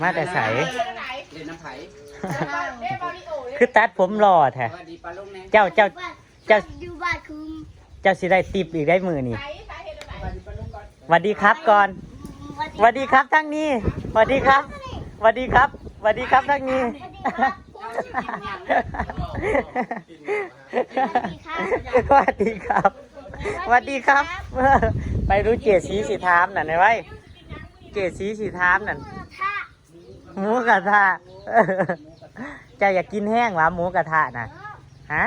มาแต่ใสเล่นน้ำไผ่ คือตัดผมรอแท้เจ้าอยู่บ้านคือ เจ้าสิได้ติบอีกได้มือนี่สวัสดีครับก่อนสวัสดีครับทั้งนี้สวัสดีครับสวัสดีครับสวัสดีครับทั้งนี้สวัสดีครับสวัสดีครับไปรู้เจสีสีทามนั่นไว้เจสีสีทามนั่นหมูกระทะเจ้าอยากกินแห้งหรอหมูกระทะน่ะฮะ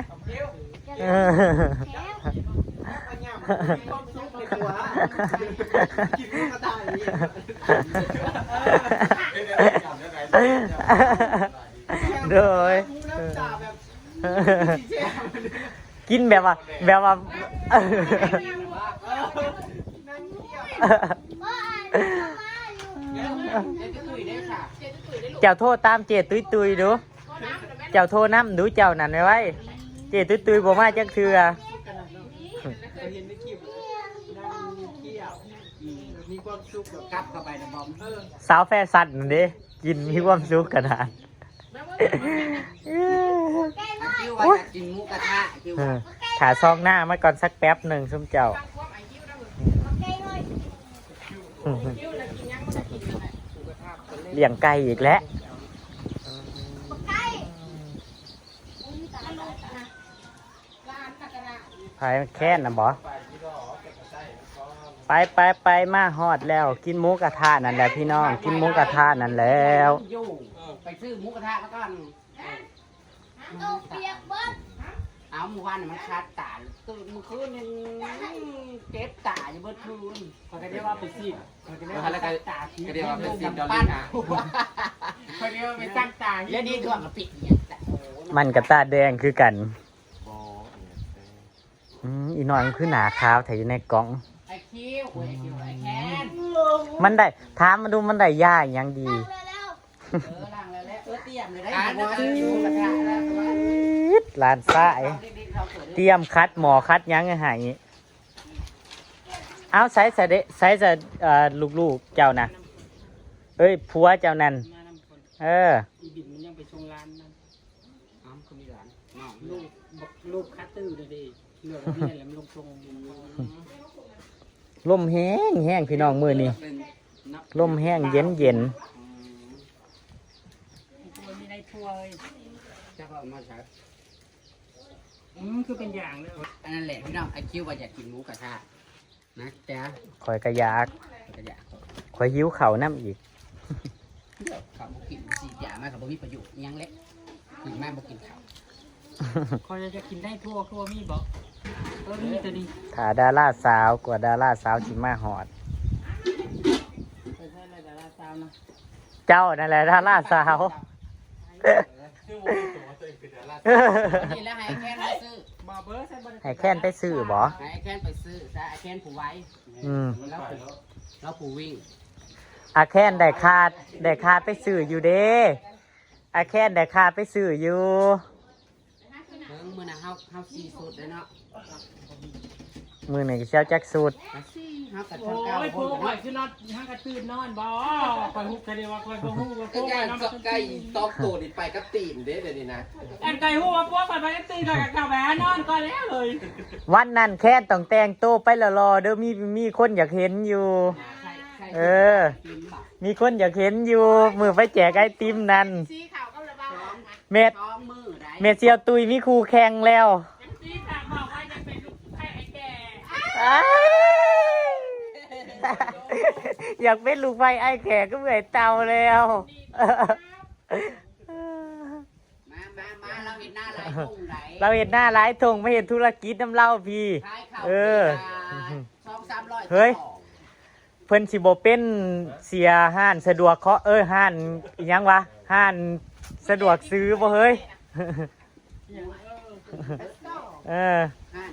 โดยกินแบบว่าเจ้าโทษตามเจตุยดูเจ้าโทษน้ำดูเจ้านั่นไว้เจตุยบอกมาจังคือมีความสุขแบบกลับเข้าไปนะบอมสาวแฟชั่นเด้กินมีความสุขขนาดกินหมูกระทะขาซองหน้ามาก่อนสักแป๊บหนึ่งซุ่มเจ้าเลี้ยงไก่อีกแล้วพายแค่นนะบอไปมาฮอดแล้วกินหมูกระทะนั่นแหละพี่น้องกินหมูกระทะนั่นแล้วไปซื้อหมูกระทะแล้วก็เอาเมื่อวานมันคาดตาตื่นเมื่อคืนเก็บตาอยู่เมื่อคืนเขาเรียกว่าไปซีดเขาเรียกว่าตาเขาเรียกว่าไปซีดดอลลี่เขาเรียกว่าไปตั้งตาแล้วนี่ตัวมันปิดเนี่ยมันกับตาแดงคือกันอีน้อยมันคือหนาขาวแต่อยู่ในกล่องไอคิวไอแคนมันได้ถามมาดูมันได้ย่าอย่างดีล่างแล้วเตรียมเลยได้กินหมูกระทะลานซ้ายเตรียมคัดหมอคัดยังไงหายเอาใส่จะลูกเจ้านะเอ้ยผัวเจ้านั่นอีบินมันยังไปชงร้านนั่นอ้าวคนมีร้านลูกคัตตื้อเลยดิเหลือนี่แหละมันลงทรงลมแห้งพี่น้องมือนี่ลมแห้งเย็นมีในถ้วยจะเอามาใช้คือเป็นอย่างเลยอันนั้นแหละพี่น้องไอคิวว่าอยากกินหมูกระทะนะจ๊ะคอยกระยากคอยหิวเข่าน้ำอีกเขาบอกกินสีหยามาเขาบอกมีประโยชน์ยังเล็กกินมากบอกกินเขาคอยจะกินได้ทั่วมีบอกมีตัวนี้ถ้าดาราสาวกว่าดาราสาวชิมาหอดเจ้านั่นแหละดาราสาวให้แค้นไปซื้อบ่ให้แค้นไปซื้อใช่ไอแค้นผูไว้แล้วผูวิ่งอาแค้นได้คาดไปซื้ออยู่เด้อาแค้นได้คาดไปซื้ออยู่มือน่ะเฮาซีสุดเลยเนาะมือหนึ่งเช้าแจ็คสูตรโอ้ยพวกข่อยคือนอนห้างกระตื่นนอนบ่ข่อยฮุบกันเดียวว่าข่อยบ่ฮู้ว่าพวกข่อยนอนไก่ตอกโตดิไปกับตีนเด้เดี๋ยวนี้นะอันไก่ฮู้ว่าพวกข่อยไปกับตีนกับกะแหวนอนก่อนแล้วเลยวันนั้นแค่ต้องแต่งโตไปรอเด้อมีคนอยากเห็นอยู่มีคนอยากเห็นอยู่มือไปแจกไอติมนั่นเม็ดเซียวตุยมีครูแข่งแล้วอยากเป็นลูกไฟไอ้แขกก็เหนื่อยเตาแล้วเราเห็นหน้าร้ายทงไม่เห็นธุรกิจน้ำเล่าพี่เฮ้ยเพิ่นสิบ่เป็นเสียห้านสะดวกเคาะห้านยังวะห้านสะดวกซื้อบ่เฮ้ย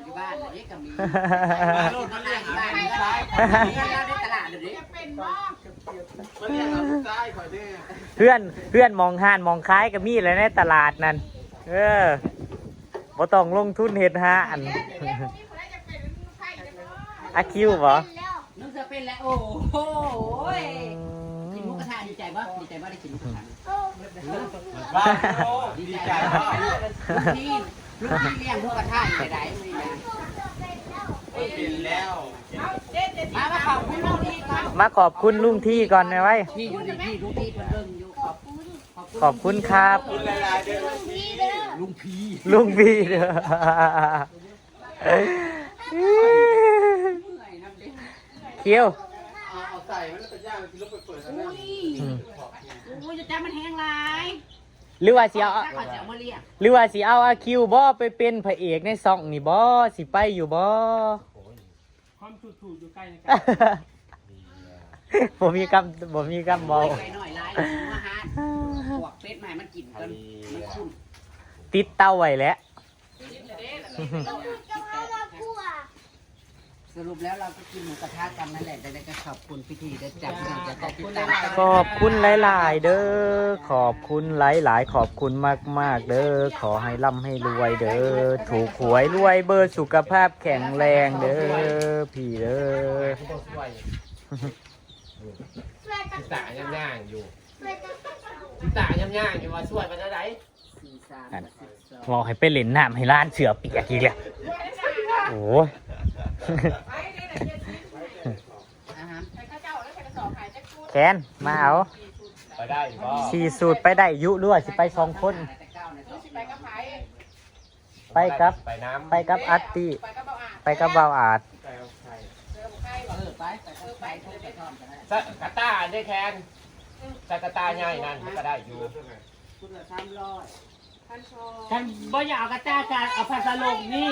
อยู่บ้านเลยก็มีรถมาเลี้ยงบ้านอยู่ในตลาดเลยมันเลี้ยงเอาลูกชายข่อยเด้เพื่อนมองห้านมองคล้ายก็มีเลยในตลาดนั่นบ่ต้องลงทุนเฮ็ดห้านอาคิวบ่นึกจะเป็นแล้วโอ้โหกินหมูกระทะดีใจ บ่ดีใจบ่ได้กินหมูกระทะ บ้านโอ้ดีใจพ่อ ลูกพี่เลี้ยงหมูกระทะอยู่ไหนไม่ได้ กินแล้ว มาขอบคุณลูกพี่ก่อน มาขอบคุณลุงที่ก่อนนะไว้ พี่อยู่ดีพี่ลูกพี่เพิ่นเบิ่งอยู่ขอบคุณครับ คุณหลายๆเด้อ พี่เด้อ ลุงพี่ ลุงพี่เด้อ เคี้ยว เอาใส่มันแล้วไปย่างกินแล้วไปเปิดแล้วนะ อุ้ยจะจ้ามันแห้งหลาย หรือว่าสิเอา ถ้าเขาจะเอามาเลี้ยง หรือว่าสิเอาอาคิวบ่ไปเป็นพระเอกในซ่องนี่บ่สิไปอยู่บ่ ความถูกอยู่ใกล้นะครับ ผมมีคำบ่ ไปหน่อยหลายมาหาพวกเป็ดใหม่มันกินกันมันคุ้น ติดเต้าไว้แล้ว จะพาเรากลัว สรุปแล้วเราก็กินหมูกระทะกันนั่นแหละแต่ก็ขอบคุณพิธีได้จับที่จะติดตาม ขอบคุณหลายๆเด้อขอบคุณหลายๆขอบคุณมากๆเด้อขอให้ร่ำให้รวยเด้อถูกหวยรวยเบอร์สุขภาพแข็งแรงเด้อพี่เด้อ ช่วยกัน ตาย่างอยู่ ช่วยกัน ตาย่างอยู่ว่าช่วยมันอะไร บอกให้ไปเล่นน้ำให้ร้านเสือเปียกอีกแล้วโอ้ย แคนมาเอา ไปได้ก็ สีสูตรไปได้ยุด้วยสิไป2 คน ไปกับ ไปน้ำ ไปกับอัตติไปกับเบาอาจ กระต้าได้แคนแต่กระต้าใหญ่นั่นก็ได้อยู่ ฉันบ่อยากเอากระต้าการเอาพัสลงนี่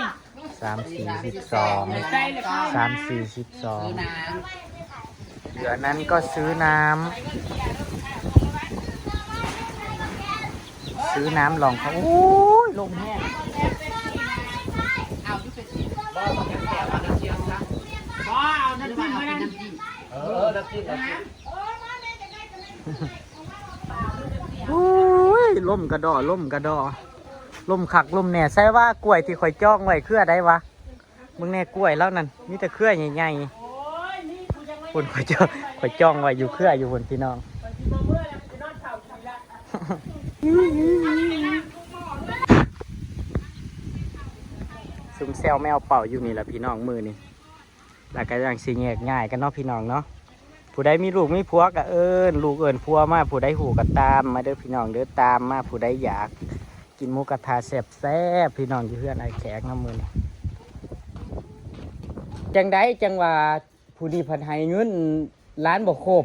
3 4 12 3 4 คือ 12 น้ เหลือนั้นก็ซื้อน้ำลองเขาโอ้ยลมแห้ง ำเอาที่เป็นสีบ่เอาแก้วเอาน้ำเชียวซะบ่เอาน้ำจิ้มมาน้ำจิ้ม น้ำจิ้ม โอ้ยล่มกระดอล่มขักล่มแหน่ใช่ว่ากล้วยที่ข่อยจ้องไว้เครือได้วะมึงแน่กล้วยแล้วนั่นมีแต่เครือใหญ่ๆคนข่อยจ้องไว้อยู่เครืออยู่บนพี่น้อง ซุ่มแซวแมวเป่าอยู่นี่แหละพี่น้องมือนี่แล้วก็ยังสิแงกง่ายกันเนาะพี่น้องเนาะผู้ใดมีลูกมีผัวก็เอิ้นลูกเอิ้นผัวมาผู้ใดหูก็ตามมาเด้อพี่น้องเด้อตามมาผู้ใดอยากกินหมูกระทะแซ่บๆพี่น้องอยู่เพื่อนไอ้แขกน้ำมือนี่จังไดจังว่าผู้ดีผัดให้เงินล้านบ่ครบ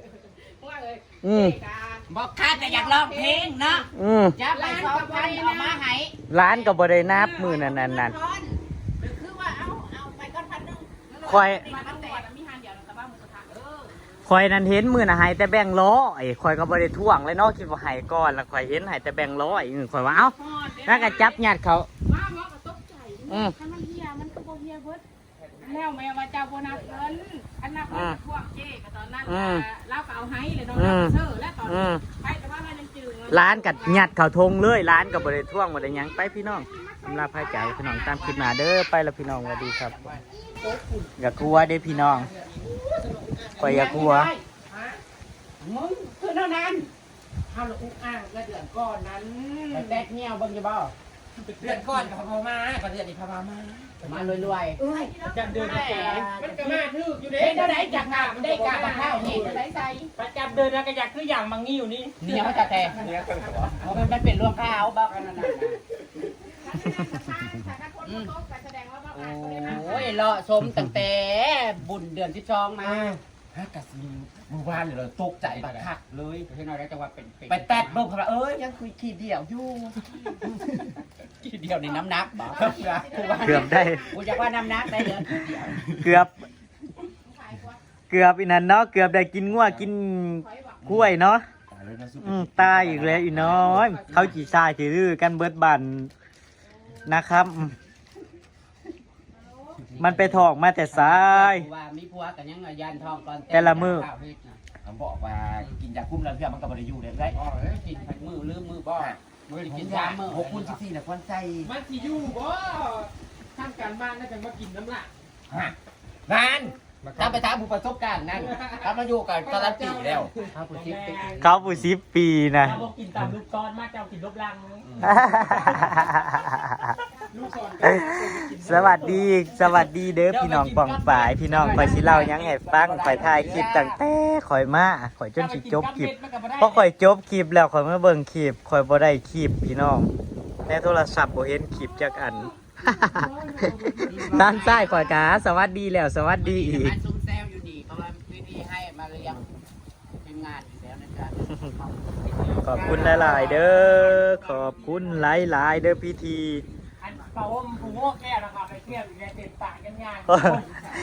บอกข้าแต่อยากร้องเพลงเนาะจะไปซ้อมกันเอามาให้ ล้านก็บ่ได้นับมือนั่นคือว่าเอาไปก้อนพันนึง คอยคอยนั่นเห็นมือน่ะให้แต่แบ่งค์ร้อยคอยก็บ่ได้ท่วงเลยเนาะคิดว่าให้ก่อนแล้วคอยเห็นให้แต่แบ่งค์ร้อยคอยว่าเอ้าแล้วก็จับญาติเขา มาหมอก็ตกใจถ้ามันเฮียมันก็บ่เฮียเบิดแล้วแม่ว่าเจ้าบ่นับเงินอันนับเงินพวกเจ๊ก็ตอนนั้นเราก็เอาให้เลยเนาะเราเชื่อแล้วตอนไปแต่ว่ามันยังจืด ร้านกับญาติเขาทงเลยร้านกับ่ได้ท่วงบ่ได้หยังไปพี่น้องสำหรับพระเจ้าพี่น้องตามคลิปหน้าเด้อไปแล้วพี่น้องสวัสดีครับอย่ากลัวเด้อพี่น้องคอยอย่ากลัว มึงคือเท่านั้นเอาลูกอ่างก็เดือนก่อนนั้นแตกเงี้ยวเบิ่งอยู่บ่ เดือนก่อนกับพม่าก็เดือนนี้พม่ามา มารวยๆ จำเดือนแก่มันก็มาทึกอยู่ เด็ เด้ กเท่าไหร่จากงานได้กาบข้าวนี่เท่าไหร่ใส่ ประจำเดือนแล้วก็อยากคืออย่างมังงี้อยู่นี่ เนี่ยเขาจะแต่มันเป็นรวงข้าวบ้างนั่นน่ะโอ้ยเลาะชมตั้งแต่บุญเดือน12มา ฮะกะสิมือวานเลยตกใจบักคักเลย พี่น้อยได้จังหวัดเป็น ไปแตะลงเขาเอ้ย ยังคุยขี้เดียวอยู่ขี้เดียวในน้ำหนักบ่ เกือบได้ กูจะว่าน้ำหนักได้เดือนขี้เดียว เกือบอีนั่นเนาะเกือบได้กินงัวกินกล้วยเนาะตายอีกแล้วอีน้อยเขาจีซาจีรื้อกันเบิดบันนะครับมันไปถอกมาแต่ซ้าย ว่ามีผัวกันยังยันทองก่อน แต่ละมื้อ ผมบอกว่ากินยาคุ้มแล้วเพื่อมันก็บ่ได้อยู่ได้ไร กินผัดมือลืมมือบ่มือกินยามือ 6คูณ14น่ะควรใส่ มันสิอยู่บ่ทำการบ้านน่าจะมากินน้ำละ ฮะนั่น ถ้าไปถามผู้ประสบการณ์นั่นถ้ามาอยู่กับการันตีแล้วถ้าผู้ชิป เขาผู้10 ปีนะ เราบอกกินตามลูกก้อนมาเจ้ากินลบลัง สวัสดีเด้อพี่น้องปองฝ่ายพี่น้องคอยสิเล่ายังให้ฟังคอยถ่ายคลิปตั้งแต่คอยมาคอยจนสิจบคลิปเพราะคอยจบคลิปแล้วคอยมาเบิ่งคลิปคอยบ่ได้คลิปพี่น้องในโทรศัพท์บ่เห็นคลิปจักอัน ด้านซ้ายคอยกาสวัสดีแล้วสวัสดีอีก ซุ่มแซวอยู่ดีเพราะว่าวิธีให้มาเรียงเป็นงานอยู่แล้วนะจ๊ะ ขอบคุณหลายๆเด้อขอบคุณหลายๆเด้อพิธี อันเป่าผู้โง่แก้วนะครับไปเที่ยวอยู่ในเต็มปากกันงาน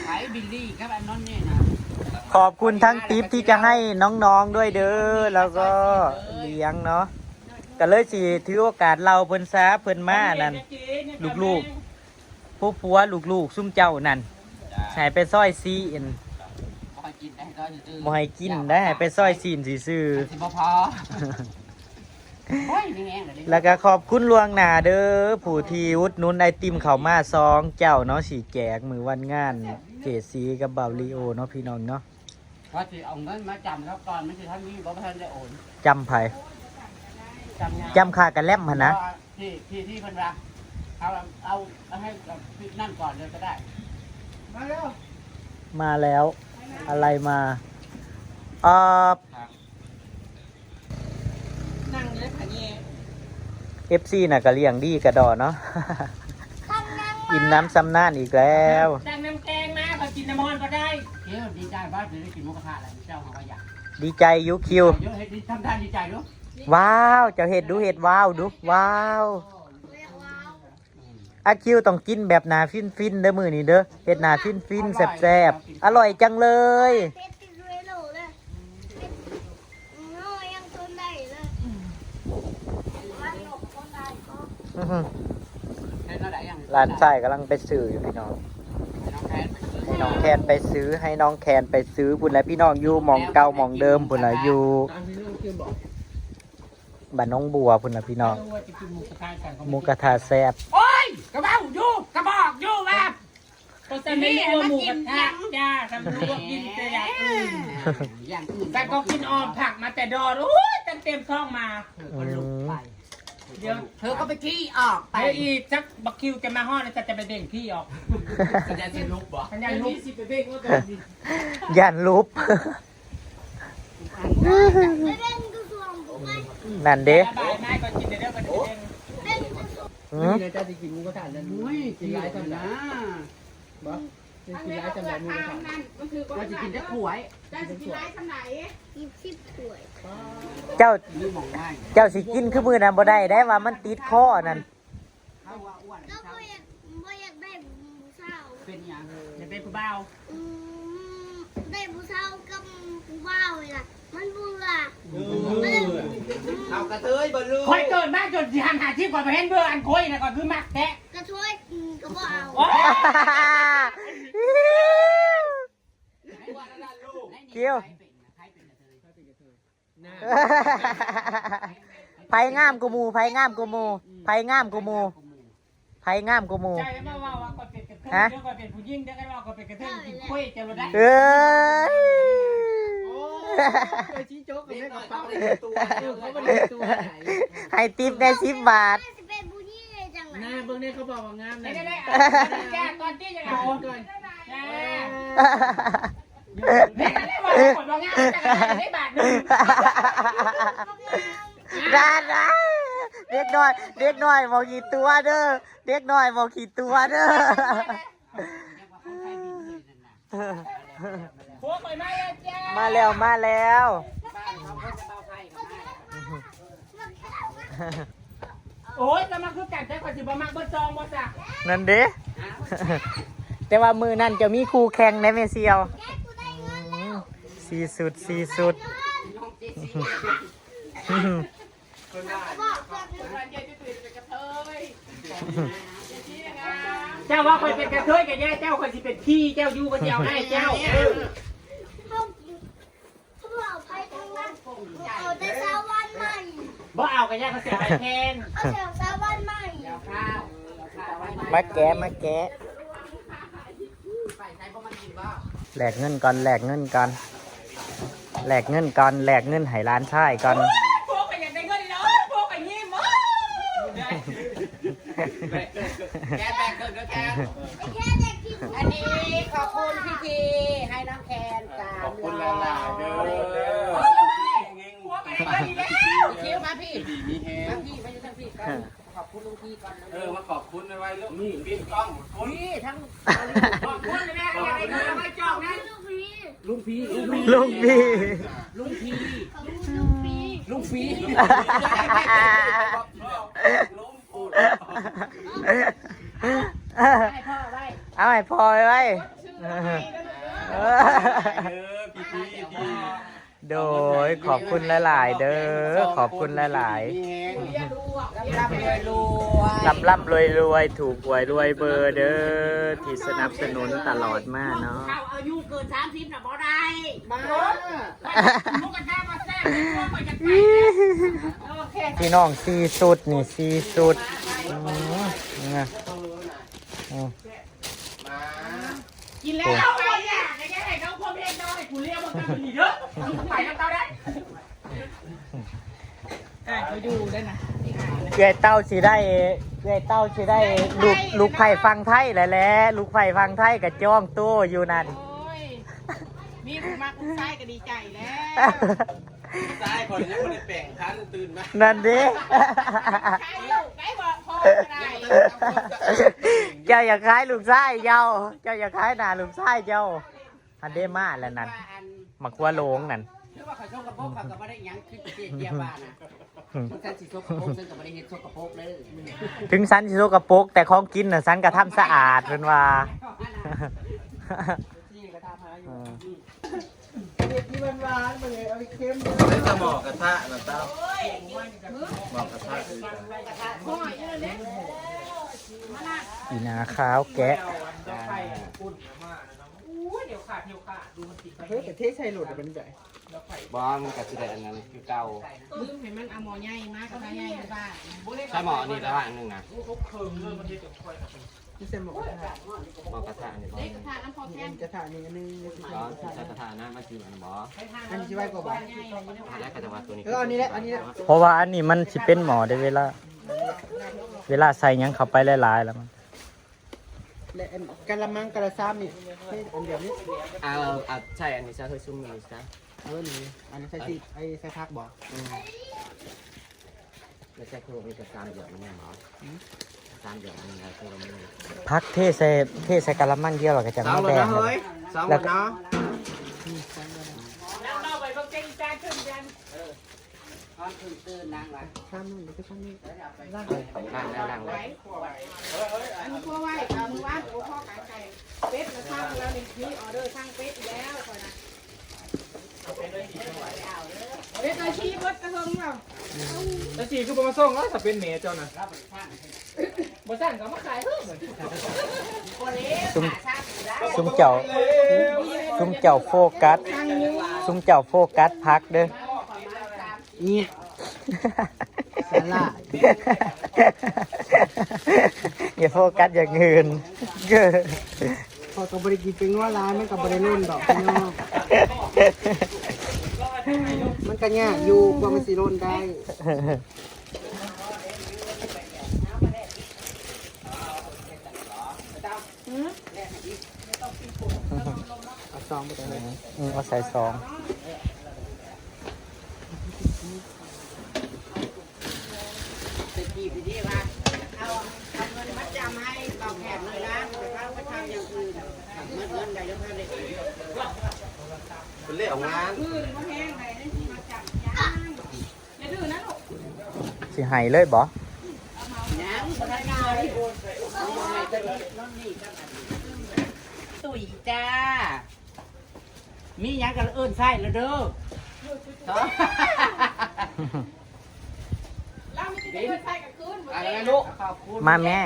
ไอ้บิลลี่ครับอันนั้นนี่นะ ขอบคุณทั้งทิปที่จะให้น้องๆด้วยเด้อแล้วก็เลี้ยงเนาะก็เลยสิถือโอกาสเราเพิ่นซาเพิ่นมานั่นลูกๆผู้ผัวลูกๆซุ่มเจ้านั่นให้ไปซอยซีน พอกินได้ก็จืด บ่ให้กินได้ให้ไปซอยซีนซื่อ สิบ่พอโอ้ยนี่แง่เลย ๆแล้วก็ขอบคุณลวงหน้าเด้อผู้ที่อุดหนุนไอติมเข้ามาซองเจ้าเนาะสิแจกมือวันงานเจสีกับบ่าวลีโอเนาะพี่น้องเนาะ ว่าสิเอาเงินมาจำแล้วก่อนไม่ใช่ท่านนี้บ่ทันได้โอน จำไผ จำยัง จำค่ากันแล่มหั่นนะ ที่เพิ่นว่าเอาให้นั่นก่อนเลยก็ได้มาเร็ว มาแล้วอะไรมานั่งเลยค่ะเนี่ย FC น่ะก็เลี้ยงดีกระดอเนาะ กินน้ำซ้ำน่านอีกแล้ว ดังน้ำแกงนะเขากินน้ำมันก็ได้ เดี๋ยวดีใจว่าจะได้กินหมูกระทะอะไรเจ้าเขาก็อยาก ดีใจยุคิว เยอะให้ดีทำท่าดีใจลูก ว้าวเจ้าเห็ดดูเห็ดว้าวดูว้าวอาคิวต้องกินแบบหนาฟินเด้อมือนี่เด้อเห็ดหนาฟินแซ่บอร่อยจังเลย เป็ดติดเวโลเลยเป็ดน้อยยังทนได้เลยมันหลบคนได้ก็ อื้อหือ เห็นอะไรยัง ร้านชายกำลังไปซื้ออยู่พี่น้อง น้องแพน ให้น้องแคนไปซื้อให้น้องแคนไปซื้อพุ่นละพี่น้องอยู่หมองเก่าหมองเดิมพุ่นละอยู่บ้านน้องบัวพุ่นละพี่น้อง ว่าจะกินหมูกระทะกัน หมูกระทะแซ่บ โอ้ยกระเบ้าอยู่กระบอกอยู่แบบ ก็จะไม่รู้ว่าหมูกระทะจ้าทำรู้ว่ากินแต่อย่างอื่น อย่างอื่น แต่ก็กินออมผักมาแต่ดอโอ้ยเต็มท้องมา ก็ลุกไป เดี๋ยว เธอก็ไปขี้ออกไป เดี๋ยวอีกสักบักคิวจะมาห่อดแล้วจะไปเบ่งพี่ออก สัญญาณจะลุกบ่ สัญญาณลูกสิไปเบ่งว่าตัวดี ย่านลุบ ไม่เล่นก็ส่วนผมไม่ นั่นเด้ บายนายก็กินเดี๋ยวก็เบ่ง เล่นก็ส่วน หืม เจ้าจะกินหมูกระทะนั่นอุ้ยกินหลายทำนะ อันนี้ก็เปิดทางนั่นก็คือ ว่าจะกินได้ขวย จะกินร้ายขนาดไหน 20 ถ้วย เจ้า นี่มองง่าย เจ้าสิกินคือมือนั้นบ่ได้ได้ว่ามันติดคอนั่น เขาว่าอ้วน แล้วก็อยากได้ผู้สาว เป็นอย่าง จะเป็นผู้บ่าว ได้ผู้สาวกับผู้บ่าวเลยล่ะมันเบื่อ เอากระเทยบอลลู คอยเกิดมากจนสิหันหาที่ก่อนไปเห็นเบอร์อันคอยนะก่อนคือมักแท้ กระช่วยก็บ่เอา โอ้ย เกี่ยวไผงามกูมูไผงามกูมูไผงามกูมูไผงามกูมู ใจแล้วมาว่าก่อนเป็นกระเทยเดี๋ยวก่อนเป็นผู้หญิงเดี๋ยวกันว่าก่อนเป็นกระเทยกินคอยจะรู้ได้ เอ้ย ไปชี้โจ๊กกับแม่กับป้า ตัว เขาไม่ได้ตัวไหน ให้ติปได้10 บาท จะเป็นผู้หญิงเลยจัง หน้าเบื้องนี้เขาบอกว่างาม ได้ นะ ได้แจ้ก่อนที่จะเอาก่อนจ้าเด็กได้บอกกดว่างานได้บาทนึง ได้เด็กน้อยบอกกี่ตัวเด้อเด็กน้อยบอกกี่ตัวเด้อ พวกไปมาแล้วจ้า มาแล้ว โอ้ยจะมาคือกันแต่ก่อนสิบ่มักบ่จองบ่สัก นั่นเด้ แต่ว่ามือนั่นจะมีคู่แข่งในเมเซียว4 สุด เจ้าว่าคอยเป็นกระเทยกับแย่เจ้าคอยสิเป็นพี่เจ้าอยู่กับเจ้าให้เจ้า เขาบอกไปทางนั้นเอาแต่สาววันใหม่ บ่เอากับแย่เขาเสียไปแทน เอาแต่สาววันใหม่ ๆมาแกะ ไปใช้พวกมันกินบ้า แลกเงินก่อนแลกเงินก่อนแลกเงินก่อนแลกเงินให้ร้านชายก่อน พวกไปอยากได้เงินเลยพวกไปยิ้ม แกแบกเกินก็แก แค่เด็กกิน อันนี้ขอบคุณพี่ทีให้น้องแคน300 ขอบคุณหลายๆเด้อ พวกไปได้เงินแล้ว พี่คิวมาพี่ ดีมีแฮ มาง พี่มาอยู่ทั้งพี่ก่อนขอบคุณลุงพี่ก่อนนะ มาขอบคุณไว้ลูกนี่ปิ้นกล้องคุณ พี่ทั้ง ขอบคุณนะอยากได้เงินไม่จองนะ ลูกพี่ ลุงพี่ ลุงพี่ ลุงพี่ ลูกพี่ ลุงพี่ ล้มปูด ให้พ่อไว้ เอาให้พอไว้ พี่พี่พี่ โดยขอบคุณหลายๆเด้อขอบคุณหลายๆ มีแฮงร่ำรวยรวย ร่ำรวยถูกหวยรวยเบอร์เด้อที่สนับสนุนตลอดมาเนาะ เขาอายุเกิน30น่ะบ่ได้ มา มุกกันได้มาแซ่บพวกไปกันไปโอเค พี่น้องซีสุดนี่ซีสุดเนี่ยอืม มา กินแล้วไปเนี่ยในแง่ไหนเขาควบเล่นได้กูเรียกมันกันดีเยอะไปน้ำเต้าได้เขาอยู่ได้นะ เกยเต้าสิได้ลูกไผ่ฟังไทยแหละลูกไผ่ฟังไทยกับจ้องตู้อยู่นั่น โอ้ยมีผู้มาคุณชายก็ดีใจแล้ว ตายคนยังไม่ได้แปลงคันตื่นมา นั่นดิ ใครลูกไอ้บอกพ่ออะไร เจ้าอยากขายลูกชายเจ้าอยากขายหน้าลูกชายเจ้าอันเดมาแล้วนั่นมักว่าโลงนั่น หรือว่าเขาชกกระโปงเขาก็ไม่ได้ยังคือเจียบ้านนะมันฉันสิชกกระโปงฉันก็ไม่ได้เห็นชกกระโปงเลย ถึงสันสิโซกระปรกแต่ของกินน่ะสันกระทำสะอาดเป็นว่า ได้สมอกกระทะนะเต้าหมอกกระทะคือ พ่อเยอะเลยมาละ อีนาขาวแกะ อู้เดี๋ยวขาดดูมันติดไป เฮ้ยแต่เทใส่หลุดเป็นไง บอมกับสิได้อันนั้นคือเก่า ลืมให้มันเอาหมอใหญ่มากกับใหญ่บ้า ใช่หมอนี่แล้วอันนึงนะ ที่เส้นหมอกกระทะ หมอกระทะนี่บอ เด็กกระทะน้ำพอแค่ กระทะนี่อันนึง บอมใช้กระทะนะมาจีอันบอ อันนี้ช่วยกว่าบ่ แล้วกระทะตัวนี้ อันนี้แหละอันนี้แหละ เพราะว่าอันนี้มันสิเป็นหมอได้เวลาใส่หยังเข้าไปหลายๆแล้วมัน และกะละมังกะละซ้ำนี่อันเดียวนี้ เอาใช่อันนี้ซะเฮ้ยซุ่มนี่ซะ นี่อันนี้ใส่ซีไอ้ใส่ผักบ่ ไม่ใช่คือมีกระซามเดียวมันเนี่ยหมอซามเดียวมันแล้วคือมัน พักเทใส่กะละมังเดียวหรอกก็จะ สอง ไม่ เลย แดง นะเฮ้ยสองหมดเนาะ แล้วเราไปต้องเก่งใจขึ้นกัน ตอนตื่นนางไว้ซ้ำนี่ก็ซ้ำนี่ ล่าง ไว้อันนี้พวกไว้มือว่างโอ้พ่อไก่ไก่เป็ดแล้วทำแล้วนี่ออเดอร์ทางเป็ดแล้วก่อนนะเป็ดเลยชี้บดกระทงเรา แล้วสีคือบ่มาส่งแล้วถ้าเป็นเมย์เจ้านะบ่สั่นก็มาขายเพิ่ม ซุ้มเจ้าโฟกัสพักเด้อ นี่สาระ อย่าโฟกัสอย่างอื่นเก้อ พอกับบริกินเป็นว่าร้านมันกับบริรุ่นดอกพี่น้องมันก็ยากอยู่กว่ามันสิรุ่นได้เอาซองไปเลย เอาใส่ซอง จะจีบดีๆว่าเอาเงินมัดจำให้ตอกแขกเลยนะแต่ถ้าไปทำอย่างอื่นเงินใดยังไม่ได้ เป็นเรื่องของงาน มือมันแห้งไหนนั่นที่มาจับย่างอย่าดื้อนะลูก สิให้เลยบ่ ยังพนักงานตุ๋ยจ้า มียังกันเอิ้นไส้แล้วเด้อ เราไม่ได้เดินไปกับคืน อะไรนะลูกขอบคุณ มาแม่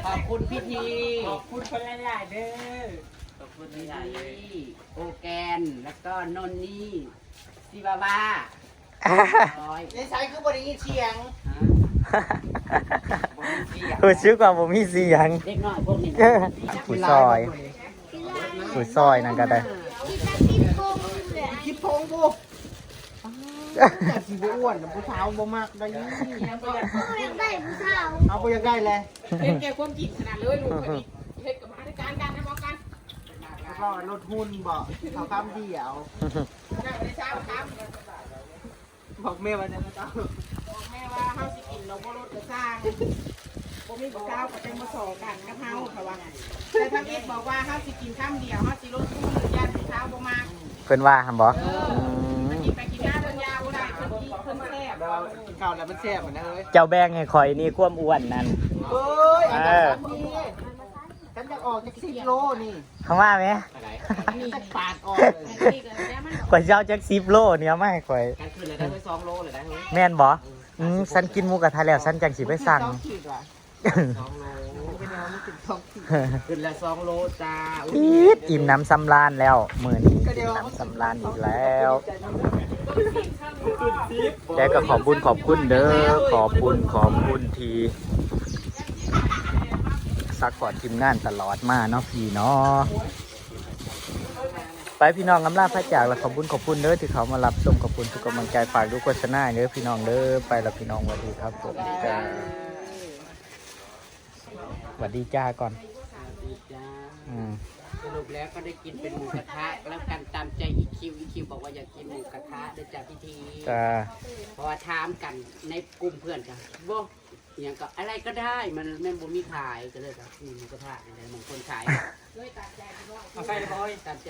ขอบคุณพิธี ขอบคุณคนหลายๆเด้อ ขอบคุณพิธีโอแกนแล้วก็นนนี่ซิบาบาในสายคือบริยินเสียง คือชื่อกว่าผมมีเสียง เด็กน้อยพวกนี้ ผู้ซอยนั่นก็ได้ เ กูแต่สีอ้วนผู้สาวบ่มากได้ยี่ เขาอยากได้ผู้สาว เอาไปยังได้เลย เฮ็ดแก่ความคิดขนาดเลยลูกคนนี้เฮ็ดกับมาในการให้บอกกัน แล้วก็ลดหุ้นบอกเขาคำเดียว ได้ในเช้าครับ บอกแม่ว่าจะมาเจ้า บอกแม่ว่าเฮาสิกินเราบ่ลดก็สร้างบ่มีผู้สาวก็จะมาสอกันกับเฮาค่ะว่าแต่ถ้าเอ็ดบอกว่าเฮาสิกินคำเดียวเฮาสิลดทุนหรือย่านผู้สาวบ่มา เพิ่นว่าหั่นบ่ มันกินไปกินหน้าเพิ่นยาวบ่ได้เพิ่นกินเพิ่นแซ่บ เรากินข้าวแล้วมันแซ่บเหมือนนะเอ้ย เจ้าแบ่งให้ข่อยนี่ความอ้วนนั่น เอ้ยฉันจะออกจาก10 โลนี่ คำว่าไหม จะปาดออกเลย นี่ก็แล้วมัน ข่อยสิเจ้าจัก10 โลเนี่ยมาให้ข่อย กันขึ้นเลยได้ไป2 โลเลยได้เฮ้ย แม่นบ่ฉันกินหมูกระทะแล้วฉันจังสิไปสั่ง 2 ขีดว่ะ2 โลเป็นยังไม่ถึง2 ขีดขึ้นละ2 โลจ้า อีดอิ่มน้ำสำราญแล้วมื้อนี้อิ่มน้ำสำราญอีกแล้วแต่ก็ขอบคุณเด้อขอบคุณทีซักพอร์ตทีมงานตลอดมาเนาะพี่เนาะไปพี่น้องอำลาพระจากแล้วขอบคุณเด้อที่เขามารับชมขอบคุณทุกกำลังใจฝากดูโฆษณาเด้อพี่น้องเด้อไปแล้วพี่น้องสวัสดีครับผมจ้าสวัสดีจ้าก่อน จ้า อืม สรุปแล้วก็ได้กินเป็นหมูกระทะแล้วกันตามใจอีคิวบอกว่าอยากกินหมูกระทะเด้อจ้าพิธี จ้า เพราะว่าถามกันในกลุ่มเพื่อนกันบ่อย่างก็อะไรก็ได้มันแม่นบ่มีขายก็เลยแบบหมูกระทะอะไรบางคนขาย เอาใส่เลยบอย ตามใจ